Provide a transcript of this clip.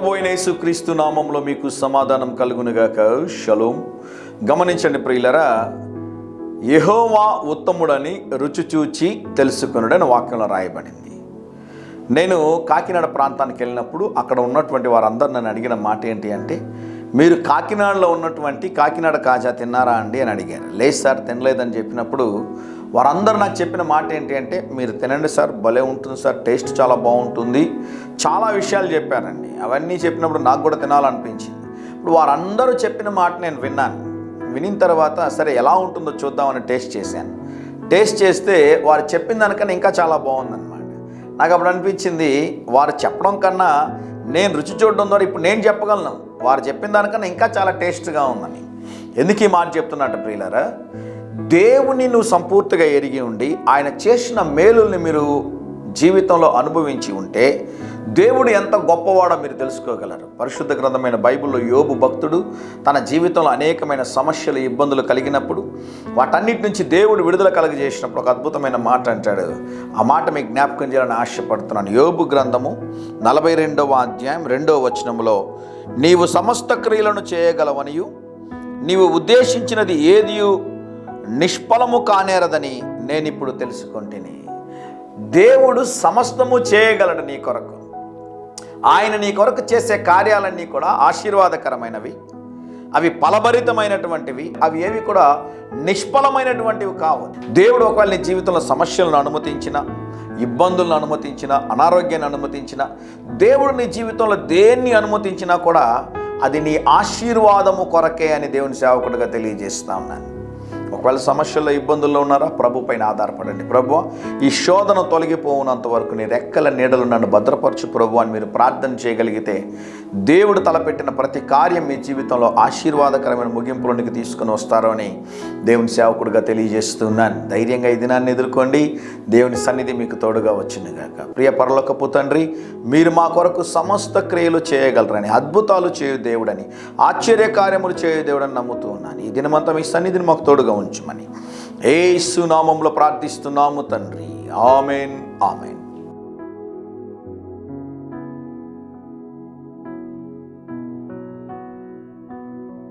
ప్రభు అయిన యేసుక్రీస్తు నామంలో మీకు సమాధానం కలుగునుగాక. షలోం. గమనించండి ప్రియులరా, యెహోవా ఉత్తముడని రుచి చూచి తెలుసుకొనుడని వాక్యంలో రాయబడింది. నేను కాకినాడ ప్రాంతానికి వెళ్ళినప్పుడు అక్కడ ఉన్నటువంటి వారందరూ నన్ను అడిగిన మాట ఏంటి అంటే, మీరు కాకినాడలో ఉన్నటువంటి కాకినాడ కాజా తిన్నారా అండి అని అడిగారు. లేదు సార్ తినలేదని చెప్పినప్పుడు వారందరూ నాకు చెప్పిన మాట ఏంటి అంటే, మీరు తినండి సార్, భలే ఉంటుంది సార్, టేస్ట్ చాలా బాగుంటుంది, చాలా విషయాలు చెప్పారండి. అవన్నీ చెప్పినప్పుడు నాకు కూడా తినాలనిపించింది. ఇప్పుడు వారందరూ చెప్పిన మాట నేను విన్నాను. వినిన తర్వాత సరే ఎలా ఉంటుందో చూద్దామని టేస్ట్ చేశాను. టేస్ట్ చేస్తే వారు చెప్పిన దానికన్నా ఇంకా చాలా బాగుందన్నమాట. నాకు అప్పుడు అనిపించింది, వారు చెప్పడం కన్నా నేను రుచి చూడడం ద్వారా ఇప్పుడు నేను చెప్పగలను, వారు చెప్పిన దానికన్నా ఇంకా చాలా టేస్ట్గా ఉందని. ఎందుకు ఈ మాట చెప్తున్నట్టు ప్రియులారా, దేవుని నువ్వు సంపూర్తిగా ఎరిగి ఉండి ఆయన చేసిన మేలుల్ని మీరు జీవితంలో అనుభవించి ఉంటే దేవుడు ఎంత గొప్పవాడో మీరు తెలుసుకోగలరు. పరిశుద్ధ గ్రంథమైన బైబిల్లో యోబు భక్తుడు తన జీవితంలో అనేకమైన సమస్యలు, ఇబ్బందులు కలిగినప్పుడు వాటన్నిటి నుంచి దేవుడు విడుదల కలుగజేసినప్పుడు ఒక అద్భుతమైన మాట అంటాడు. ఆ మాట మీకు జ్ఞాపకం చేయాలని ఆశపడుతున్నాను. యోబు గ్రంథము 42వ అధ్యాయం 2వ వచనములో, నీవు సమస్త క్రియలను చేయగలవనియు నీవు ఉద్దేశించినది ఏదియు నిష్ఫలము కానేరదని నేను ఇప్పుడు తెలుసుకుంటుని. దేవుడు సమస్తము చేయగలడు నీ కొరకు. ఆయన నీ కొరకు చేసే కార్యాలన్నీ కూడా ఆశీర్వాదకరమైనవి, అవి ఫలభరితమైనటువంటివి, అవి ఏవి కూడా నిష్ఫలమైనటువంటివి కావు. దేవుడు ఒకవేళ నీ జీవితంలో సమస్యలను అనుమతించిన, ఇబ్బందులను అనుమతించిన, అనారోగ్యాన్ని అనుమతించిన, దేవుడు నీ జీవితంలో దేన్ని అనుమతించినా కూడా అది నీ ఆశీర్వాదము కొరకే అని దేవుని సేవకుడిగా తెలియజేస్తా ఉన్నాను. ఒకవేళ సమస్యల్లో, ఇబ్బందుల్లో ఉన్నారా, ప్రభు పైన ఆధారపడండి. ప్రభు, ఈ శోధన తొలగిపోవునంత వరకు నీ రెక్కల నీడలు నన్ను భద్రపరచు ప్రభు అని మీరు ప్రార్థన చేయగలిగితే దేవుడు తలపెట్టిన ప్రతి కార్యం మీ జీవితంలో ఆశీర్వాదకరమైన ముగింపులోనికి తీసుకుని వస్తారో అని దేవుని సేవకుడిగా తెలియజేస్తున్నాను. ధైర్యంగా ఈ దినాన్ని ఎదుర్కోండి. దేవుని సన్నిధి మీకు తోడుగా వచ్చినగాక. ప్రియ పరలోకపు తండ్రి, మీరు మా కొరకు సమస్త క్రియలు చేయగలరని, అద్భుతాలు చేయు దేవుడని, ఆశ్చర్య కార్యములు చేయు దేవుడని నమ్ముతూ ఉన్నాను. ఈ దినమంతా మీ సన్నిధిని మాకు తోడుగా ఉంచమని యేసు నామములో ప్రార్థిస్తున్నాము తండ్రి. ఆమేన్, ఆమేన్.